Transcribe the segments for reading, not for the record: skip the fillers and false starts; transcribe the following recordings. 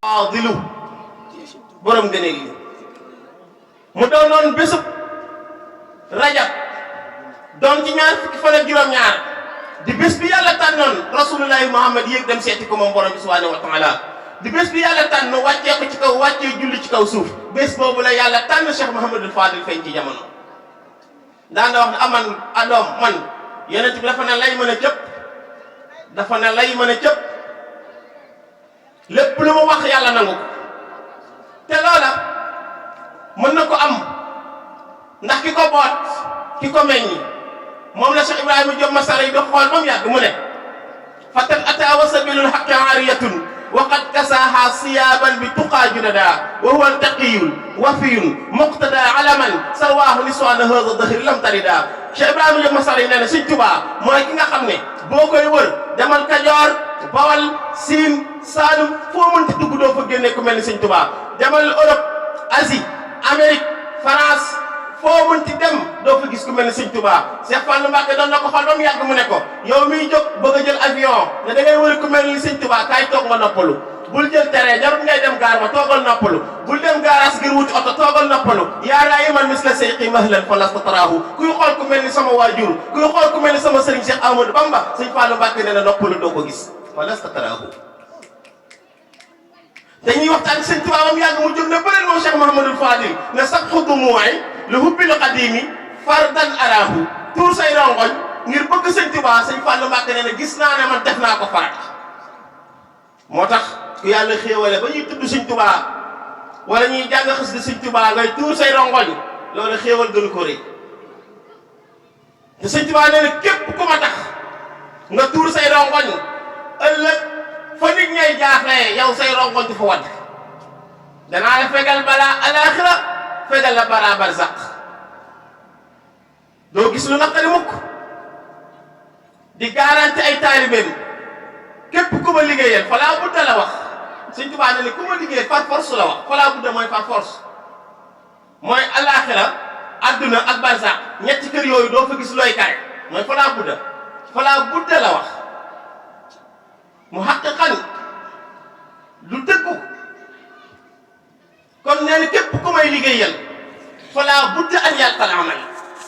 faadilu borom gëneel yi mu doonoon bésub rajab doon ci ñaar fukki fan ak juróom-ñaar di bés bi yàlla tànnoon rasulullahi muhammad yéeg dem seeti ko moom borom bi subhanahu wa taala di bés bi yàlla tànn wàccee ko ci kaw wàccee julli ci kaw suuf bés boobu la yàlla tànn Cheikh Mouhamadul Fadil feeñ ci jamono daan na wax ne aman adoom man yonent bi dafa ne lay mën a cëpp dafa ne lay mën a cëpp lépp lu mu wax yàlla nangu ko te loola mën na ko am ndax ki ko boot ki ko meññi moom la Cheikh Ibrahima Diop Masara yi do xool ba mu yàgg mu ne fatan ata wa sabilul haqqi aariyatun wa qad kasaaha siyaaban bi tuqaa junada wa huwa altaqiyul wafiyun muqtada alaman sarwaahu niswaana hada dahri lam tarida Cheikh Ibrahima Diop Masara yi nee na Sëñ Tuubaa mooy ki nga xam ne boo koy wër demal Kajoor Bawal Siin Saalum foo mënti dugg doo fa génne ku mel ni Sëñ Tuubaa demal Europe Asie Amérique France foo mënti dem doo fa gis ku mel ni Sëñ Tuubaa Cheikh Fallou Mbacké doon na ko xool ba mu yàgg mu ne ko yow miy jóg bëgg a jël avion ne da ngay wëri ku mel ni Sëñ Tuubaa kaay toog nga noppalu bul jël terrain jarut ngay dem gaar ma toogal noppalu bul dem gaaraas ngir wuti oto toogal noppalu yaa raayiman misla seyqi mahlan fa lasta taraahu kuy xool ku mel ni sama waajur kuy xool ku mel ni sama sëriñ Cheikh Ahmadou Bamba Sëñ Fallou Mbacké nee na noppalu doo ko gis fa lasta taraahu dañuy waxtaan Sëñ Tuubaa bam yàgg mu jóg ne bëleen moom Cheikh Mouhamadul Fadil ne sabxu dumuu'i li hubbil qadimi fardan araahu tuur say rongoñ ngir bëgg Sëñ Tuubaa Sëñ Fallou Mbacké nee na gis naa ne man def naa ko farata moo tax ku yàlla xéewale ba ñuy tudd Sëñ Tuubaa wala ñuy jàng xasida Sëñ Tuubaa ngay tuur say rongoñ loolu xéewal gënu ko rëy te Sëñ Tuubaa nee na képp ku ma tax nga tuur say rongoñ ëllëg fa nit ñay jaaxlee yow say rongoñ du fa wadd danaa la fegal balaa alaaxira fegal la balaa barzaq doo gis lu naqari mukk di garanti ay taalibeem képp ku ma liggéeyal falaa budda la wax Sëñ Tuubaa ne ku ma liggéeyal par force la wax falaa budda mooy par force mooy alaaxira adduna ak barzaq ñetti kër yooyu doo fa gis looy kare mooy falaa budda la wax mu xaqiqan lu dëggu kon nee na képp ku may liggéeyal falaa budda an yàqal amal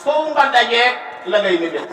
foofu nga dajee la ngay mébét